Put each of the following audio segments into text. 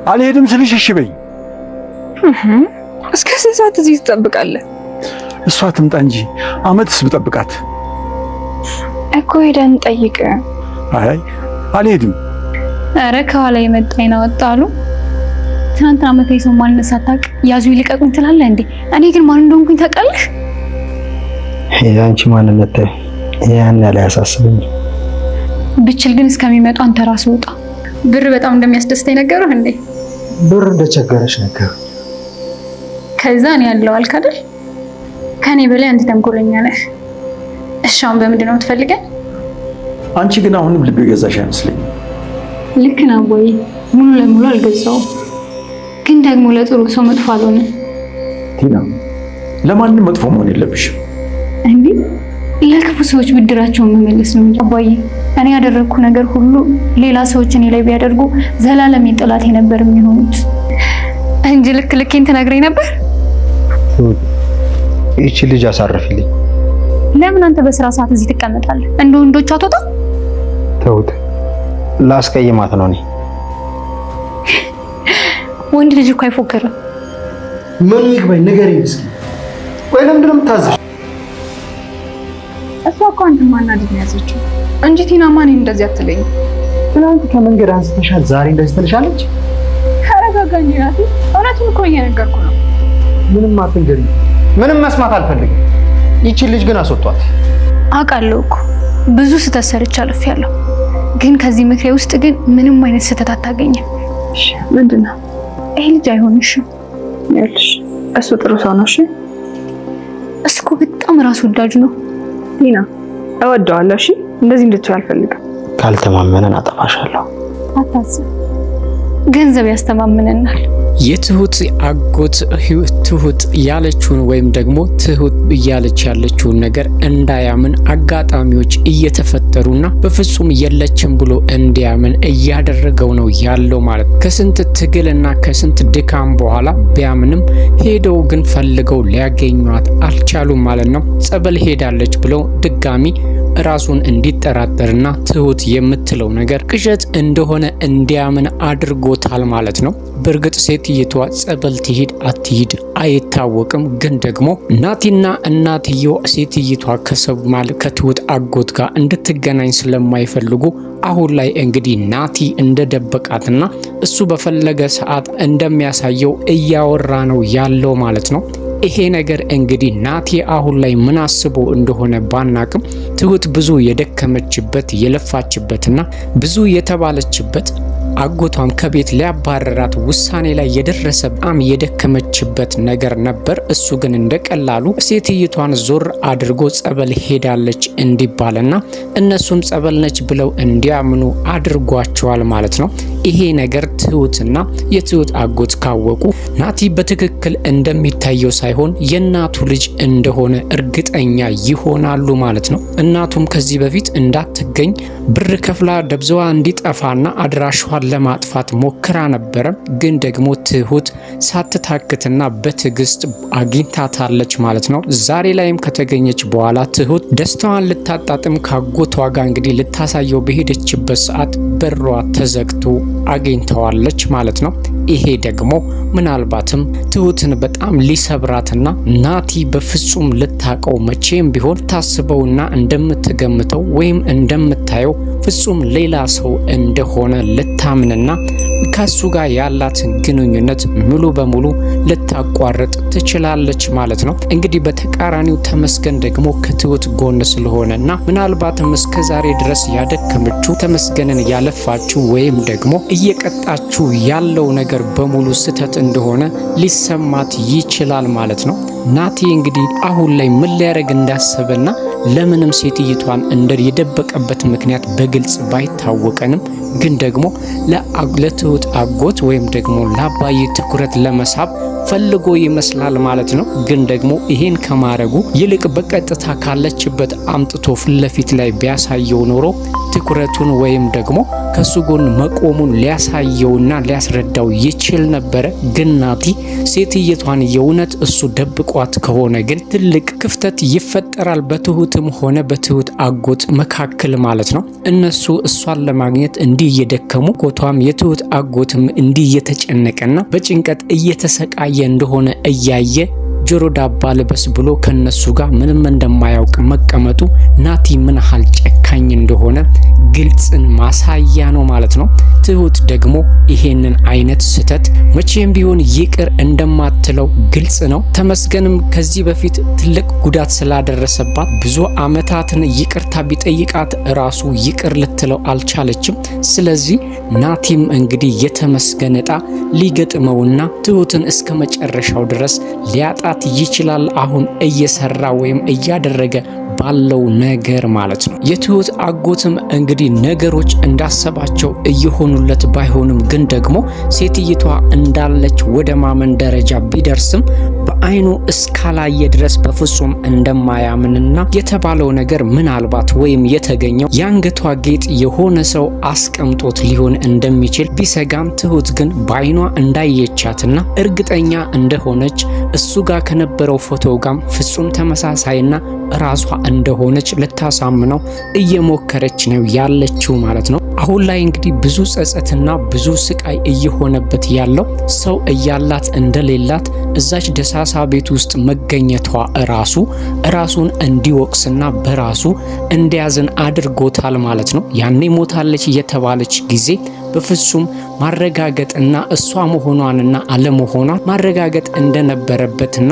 አልሄድም ስልሽ እሺ በይ። እስከ ስንት ሰዓት እዚህ ትጠብቃለህ? እሷ ትምጣ እንጂ አመትስ ብጠብቃት እኮ ሄደን ጠይቅ። አይ አልሄድም። ኧረ ከኋላ የመጣኝ ነው ወጣሉ። ትናንትና መታ የሰው ማንነት ሳታውቅ ያዙ ይልቀቁኝ ትላለህ እንዴ? እኔ ግን ማን እንደሆንኩኝ ታውቃለህ? ያንቺ ማንነት ያን ያለ ያሳስበኝ። ብችል ግን እስከሚመጡ አንተ ራስህ ወጣ። ብር በጣም እንደሚያስደስተኝ ነገርህ እንዴ? ብር እንደቸገረሽ ነገር ከዛ እኔ ያለው አልክ አይደል? ከኔ በላይ አንተ ተንኮለኛ ነህ። እሺ አሁን በምንድን ነው የምትፈልገኝ? አንቺ ግን አሁንም ልብ የገዛሽ አይመስለኝም። ልክ ነው ወይ? ሙሉ ለሙሉ አልገዛውም፣ ግን ደግሞ ለጥሩ ሰው መጥፎ አልሆነ። ቲና ለማንም መጥፎ መሆን የለብሽም። እንዴ ለክፉ ሰዎች ብድራቸውን መመለስ ነው እንጂ አባዬ፣ እኔ ያደረኩ ነገር ሁሉ ሌላ ሰዎች እኔ ላይ ቢያደርጉ ዘላለም ጠላቴ ነበር የሚሆኑት እንጂ ልኬን ትነግረኝ ነበር። ይቺ ልጅ አሳርፊልኝ። ለምን አንተ በስራ ሰዓት እዚህ ትቀመጣለህ? እንደ ወንዶች አትወጣም? ተውት፣ ላስቀይማት ነው። እኔ ወንድ ልጅ እኮ አይፎክርም። ምን ይግባኝ ንገሪኝ እስኪ። ወይ ለምንድን ነው የምታዘዥው? እሷ እኮ አንተ ማናደድ ነው ያዘችው እንጂ ቲና ማን እንደዚህ አትለኝ። ትናንት ከመንገድ አንስተሻል፣ ዛሬ እንደዚህ ትልሻለች። ተረጋጋ እንጂ ናቲ፣ እውነቱን እኮ እየነገርኩ ነው። ምንም አትንገሪ፣ ምንም መስማት አልፈልግም። ይቺን ልጅ ግን አስወጧት። አውቃለሁ እኮ ብዙ ስህተት ሰርቻለሁ ያለው፣ ግን ከዚህ ምክሬ ውስጥ ግን ምንም አይነት ስህተት አታገኝም። እሺ ምንድነው? ይሄ ልጅ አይሆንሽም። ይኸውልሽ እሱ ጥሩ ሰው ነው። እሺ እሱ እኮ በጣም ራስ ወዳጅ ነው። ቲና እወደዋለሁ። እሺ እንደዚህ እንድትሆን አልፈልግም። ካልተማመነን አጠፋሻለሁ። አታስብ፣ ገንዘብ ያስተማምነናል። የትሁት አጎት ትሁት ያለችውን ወይም ደግሞ ትሁት እያለች ያለችውን ነገር እንዳያምን አጋጣሚዎች እየተፈጠሩና በፍጹም የለችም ብሎ እንዲያምን እያደረገው ነው ያለው ማለት ነው። ከስንት ትግልና ከስንት ድካም በኋላ ቢያምንም ሄደው ግን ፈልገው ሊያገኟት አልቻሉም ማለት ነው። ጸበል ሄዳለች ብለው ድጋሚ ራሱን እንዲጠራጠርና ትሁት የምትለው ነገር ቅዠት እንደሆነ እንዲያምን አድርጎታል ማለት ነው። በእርግጥ ሴትየቷ ጸበል ትሂድ አትሂድ አይታወቅም። ግን ደግሞ ናቲና እናትየው ሴትየቷ ከትሁት አጎት ጋር እንድትገናኝ ስለማይፈልጉ አሁን ላይ እንግዲህ ናቲ እንደደበቃትና እሱ በፈለገ ሰዓት እንደሚያሳየው እያወራ ነው ያለው ማለት ነው። ይሄ ነገር እንግዲህ ናቲ አሁን ላይ ምን አስቦ እንደሆነ ባናቅም ትሁት ብዙ የደከመችበት የለፋችበትና ብዙ የተባለችበት አጎቷም ከቤት ሊያባረራት ውሳኔ ላይ የደረሰ በጣም የደከመችበት ነገር ነበር። እሱ ግን እንደቀላሉ ሴትየቷን ዞር አድርጎ ጸበል ሄዳለች እንዲባልና እነሱም ጸበል ነች ብለው እንዲያምኑ አድርጓቸዋል ማለት ነው። ይሄ ነገር ትሁትና የትሁት አጎት ካወቁ ናቲ በትክክል እንደሚታየው ሳይሆን የእናቱ ልጅ እንደሆነ እርግጠኛ ይሆናሉ ማለት ነው። እናቱም ከዚህ በፊት እንዳትገኝ ብር ከፍላ ደብዛዋ እንዲጠፋና አድራሿን ለማጥፋት ሞክራ ነበረ። ግን ደግሞ ትሁት ሳትታክትና በትዕግስት አግኝታታለች ማለት ነው። ዛሬ ላይም ከተገኘች በኋላ ትሁት ደስታዋን ልታጣጥም ካጎቷ ጋር እንግዲህ ልታሳየው በሄደችበት ሰዓት በሯ ተዘግቶ አግኝተዋለች ማለት ነው። ይሄ ደግሞ ምናልባትም ትሁትን በጣም ሊሰብራትና ናቲ በፍጹም ልታቀው መቼም ቢሆን ታስበውና እንደምትገምተው ወይም እንደምታየው ፍጹም ሌላ ሰው እንደሆነ ልታምንና ከሱ ጋር ያላትን ግንኙነት ሙሉ በሙሉ ልታቋርጥ ትችላለች ማለት ነው። እንግዲህ በተቃራኒው ተመስገን ደግሞ ከትሁት ጎን ስለሆነና ምናልባትም እስከዛሬ ድረስ ያደከመችው ተመስገንን ያለፋችው ወይም ደግሞ እየቀጣችው ያለው ነገር በሙሉ ስህተት እንደሆነ ሊሰማት ይችላል ማለት ነው። ናቲ እንግዲህ አሁን ላይ ምን ሊያደርግ እንዳሰበና ለምንም ሴትይቷን የደበቀበት ምክንያት በግልጽ ባይታወቀንም ግን ደግሞ ለትሁት አጎት ወይም ደግሞ ለአባዬ ትኩረት ለመሳብ ፈልጎ ይመስላል ማለት ነው። ግን ደግሞ ይሄን ከማረጉ ይልቅ በቀጥታ ካለችበት አምጥቶ ፊት ላይ ቢያሳየው ኖሮ ትኩረቱን ወይም ደግሞ ከሱ ጎን መቆሙን ሊያሳየውና ሊያስረዳው ይችል ነበረ። ግን ናቲ ሴትየቷን የእውነት እሱ ደብቋት ከሆነ ግን ትልቅ ክፍተት ይፈጠራል በትሁትም ሆነ በትሁት አጎት መካከል ማለት ነው። እነሱ እሷን ለማግኘት እንዲህ እየደከሙ አጎቷም የትሁት አጎትም እንዲህ እየተጨነቀና በጭንቀት እየተሰቃየ እንደሆነ እያየ ጆሮ ዳባ ልበስ ብሎ ከነሱ ጋር ምንም እንደማያውቅ መቀመጡ ናቲ ምን ያህል ጨካኝ እንደሆነ ግልጽን ማሳያ ነው ማለት ነው። ትሁት ደግሞ ይሄንን አይነት ስህተት መቼም ቢሆን ይቅር እንደማትለው ግልጽ ነው። ተመስገንም ከዚህ በፊት ትልቅ ጉዳት ስላደረሰባት ብዙ አመታትን ይቅርታ ቢጠይቃት ራሱ ይቅር ልትለው አልቻለችም። ስለዚህ ናቲም እንግዲህ የተመስገን ዕጣ ሊገጥመውና ትሁትን እስከ መጨረሻው ድረስ ሊያጣት ይችላል አሁን እየሰራ ወይም እያደረገ ባለው ነገር ማለት ነው። የትሁት አጎትም እንግዲህ ነገሮች እንዳሰባቸው እየሆኑለት ባይሆንም ግን ደግሞ ሴትይቷ እንዳለች ወደ ማመን ደረጃ ቢደርስም በአይኑ እስካላየ ድረስ በፍጹም እንደማያምንና የተባለው ነገር ምናልባት ወይም የተገኘው የአንገቷ ጌጥ የሆነ ሰው አስቀምጦት ሊሆን እንደሚችል ቢሰጋም ትሁት ግን በአይኗ እንዳየቻትና እርግጠኛ እንደሆነች እሱ ጋር ከነበረው ፎቶ ጋር ፍጹም ተመሳሳይና ራሷ እንደሆነች ልታሳምነው እየሞከረች ነው ያለችው ማለት ነው። አሁን ላይ እንግዲህ ብዙ ጸጸትና ብዙ ስቃይ እየሆነበት ያለው ሰው እያላት እንደሌላት እዛች ደሳሳ ቤት ውስጥ መገኘቷ ራሱን እንዲወቅስና በራሱ እንዲያዝን አድርጎታል ማለት ነው። ያኔ ሞታለች የተባለች ጊዜ በፍጹም ማረጋገጥና እሷ መሆኗንና አለመሆኗን ማረጋገጥ እንደነበረበትና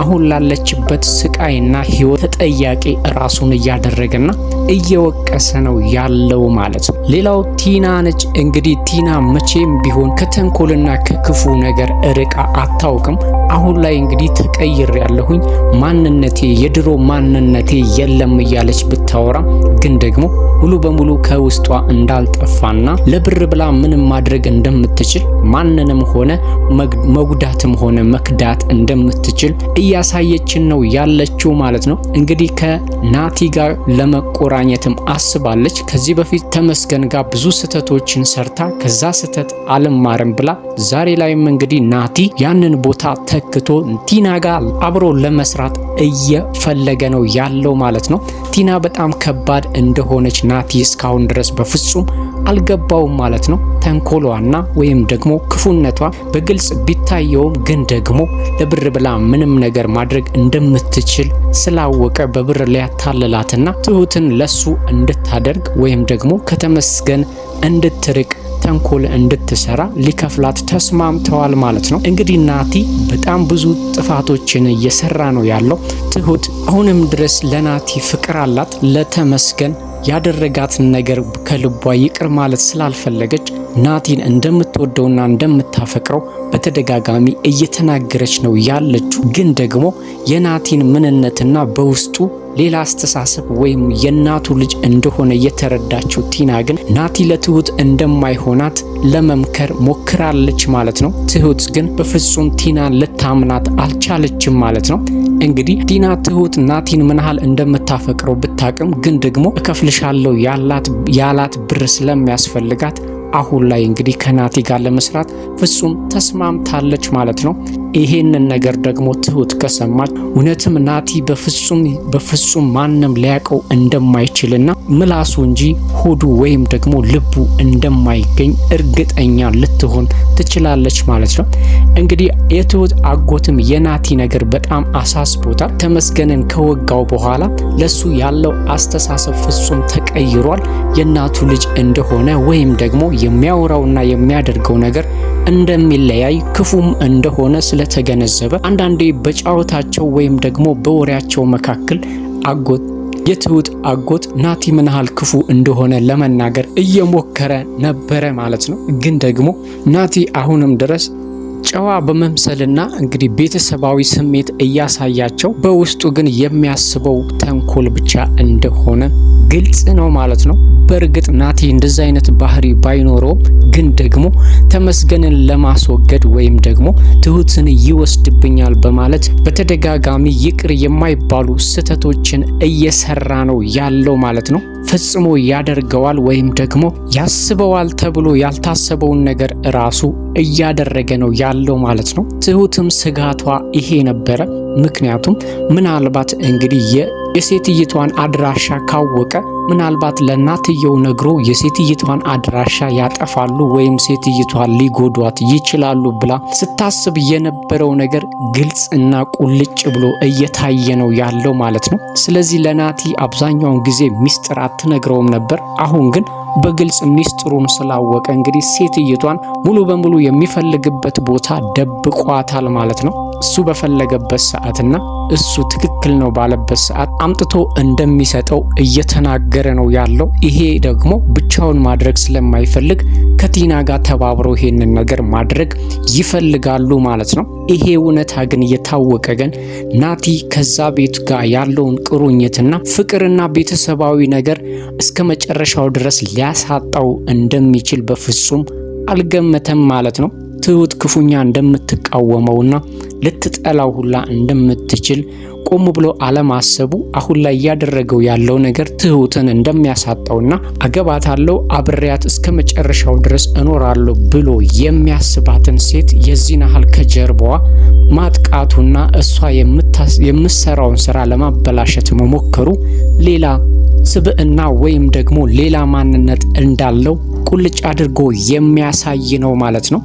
አሁን ላለችበት ስቃይና ህይወት ተጠያቂ ራሱን እያደረገና እየወቀሰ ነው ያለው ማለት ነው። ሌላው ቲና ነች። እንግዲህ ቲና መቼም ቢሆን ከተንኮልና ከክፉ ነገር ርቃ አታውቅም። አሁን ላይ እንግዲህ ተቀይር ያለሁኝ ማንነቴ የድሮ ማንነቴ የለም እያለች ብታወራ ግን ደግሞ ሙሉ በሙሉ ከውስጧ እንዳልጠፋና ለብር ብላ ምንም ማድረግ እንደምትችል ማንንም ሆነ መጉዳትም ሆነ መክዳት እንደምትችል እያሳየችን ነው ያለችው ማለት ነው። እንግዲህ ከናቲ ጋር ለመቆራኘትም አስባለች። ከዚህ በፊት ተመስገን ጋር ብዙ ስህተቶችን ሰርታ ከዛ ስህተት አልማርም ብላ ዛሬ ላይም እንግዲህ ናቲ ያንን ቦታ ተክቶ ቲና ጋር አብሮ ለመስራት እየፈለገ ነው ያለው ማለት ነው። ቲና በጣም ከባድ እንደሆነች ናቲ እስካሁን ድረስ በፍጹም አልገባውም ማለት ነው። ተንኮሏና ወይም ደግሞ ክፉነቷ በግልጽ ቢታየውም ግን ደግሞ ለብር ብላ ምንም ነገር ማድረግ እንደምትችል ስላወቀ በብር ሊያታልላትና ትሁትን ለሱ እንድታደርግ ወይም ደግሞ ከተመስገን እንድትርቅ ተንኮል እንድትሰራ ሊከፍላት ተስማምተዋል ማለት ነው። እንግዲህ ናቲ በጣም ብዙ ጥፋቶችን እየሰራ ነው ያለው። ትሁት አሁንም ድረስ ለናቲ ፍቅር አላት። ለተመስገን ያደረጋትን ነገር ከልቧ ይቅር ማለት ስላልፈለገች ናቲን እንደምትወደውና እንደምታፈቅረው በተደጋጋሚ እየተናገረች ነው ያለችው። ግን ደግሞ የናቲን ምንነትና በውስጡ ሌላ አስተሳሰብ ወይም የናቱ ልጅ እንደሆነ የተረዳችው ቲና ግን ናቲ ለትሁት እንደማይሆናት ለመምከር ሞክራለች ማለት ነው። ትሁት ግን በፍጹም ቲናን ልታምናት አልቻለችም ማለት ነው። እንግዲህ ቲና ትሁት ናቲን ምን ያህል እንደምታፈቅረው ብታቅም ግን ደግሞ እከፍልሻለሁ ያላት ብር ስለሚያስፈልጋት አሁን ላይ እንግዲህ ከናቲ ጋር ለመስራት ፍጹም ተስማምታለች ማለት ነው። ይሄንን ነገር ደግሞ ትሁት ከሰማች እውነትም ናቲ በፍጹም ማንም ሊያውቀው እንደማይችልና ምላሱ እንጂ ሆዱ ወይም ደግሞ ልቡ እንደማይገኝ እርግጠኛ ልትሆን ትችላለች ማለት ነው። እንግዲህ የትሁት አጎትም የናቲ ነገር በጣም አሳስቦታል። ተመስገንን ከወጋው በኋላ ለሱ ያለው አስተሳሰብ ፍጹም ተቀይሯል። የናቱ ልጅ እንደሆነ ወይም ደግሞ የሚያወራውና የሚያደርገው ነገር እንደሚለያይ ክፉም እንደሆነ ስለተገነዘበ አንዳንዴ በጫወታቸው ወይም ደግሞ በወሬያቸው መካከል የትሁት አጎት ናቲ ምን ያህል ክፉ እንደሆነ ለመናገር እየሞከረ ነበረ ማለት ነው። ግን ደግሞ ናቲ አሁንም ድረስ ጨዋ በመምሰልና እንግዲህ ቤተሰባዊ ስሜት እያሳያቸው በውስጡ ግን የሚያስበው ተንኮል ብቻ እንደሆነ ግልጽ ነው ማለት ነው። በእርግጥ ናቲ እንደዛ አይነት ባህሪ ባይኖረውም ግን ደግሞ ተመስገንን ለማስወገድ ወይም ደግሞ ትሁትን ይወስድብኛል በማለት በተደጋጋሚ ይቅር የማይባሉ ስህተቶችን እየሰራ ነው ያለው ማለት ነው። ፈጽሞ ያደርገዋል ወይም ደግሞ ያስበዋል ተብሎ ያልታሰበውን ነገር ራሱ እያደረገ ነው ያለው ማለት ነው። ትሁትም ስጋቷ ይሄ ነበረ። ምክንያቱም ምናልባት እንግዲህ የሴትይቷን አድራሻ ካወቀ ምናልባት ለእናትየው ነግሮ የሴትይቷን አድራሻ ያጠፋሉ ወይም ሴትይቷን ሊጎዷት ይችላሉ ብላ ስታስብ የነበረው ነገር ግልጽ እና ቁልጭ ብሎ እየታየ ነው ያለው ማለት ነው። ስለዚህ ለናቲ አብዛኛውን ጊዜ ሚስጥር አትነግረውም ነበር። አሁን ግን በግልጽ ሚስጥሩን ስላወቀ እንግዲህ ሴትይቷን ሙሉ በሙሉ የሚፈልግበት ቦታ ደብቋታል ማለት ነው። እሱ በፈለገበት ሰዓትና እሱ ትክክል ነው ባለበት ሰዓት አምጥቶ እንደሚሰጠው እየተናገረ ነው ያለው። ይሄ ደግሞ ብቻውን ማድረግ ስለማይፈልግ ከቲና ጋር ተባብረው ይሄንን ነገር ማድረግ ይፈልጋሉ ማለት ነው። ይሄ እውነታ ግን እየታወቀ ግን ናቲ ከዛ ቤት ጋር ያለውን ቁርኝትና ፍቅርና ቤተሰባዊ ነገር እስከ መጨረሻው ድረስ ሊያሳጣው እንደሚችል በፍጹም አልገመተም ማለት ነው። ትሁት ክፉኛ እንደምትቃወመውና ልትጠላው ሁላ እንደምትችል ቆም ብሎ አለማሰቡ አሁን ላይ ያደረገው ያለው ነገር ትሁትን እንደሚያሳጣውና አገባታለሁ አብሬያት እስከ መጨረሻው ድረስ እኖራለሁ ብሎ የሚያስባትን ሴት የዚህን ያህል ከጀርባዋ ማጥቃቱና እሷ የምትሰራውን ስራ ለማበላሸት መሞከሩ ሌላ ስብዕና ወይም ደግሞ ሌላ ማንነት እንዳለው ቁልጭ አድርጎ የሚያሳይ ነው ማለት ነው።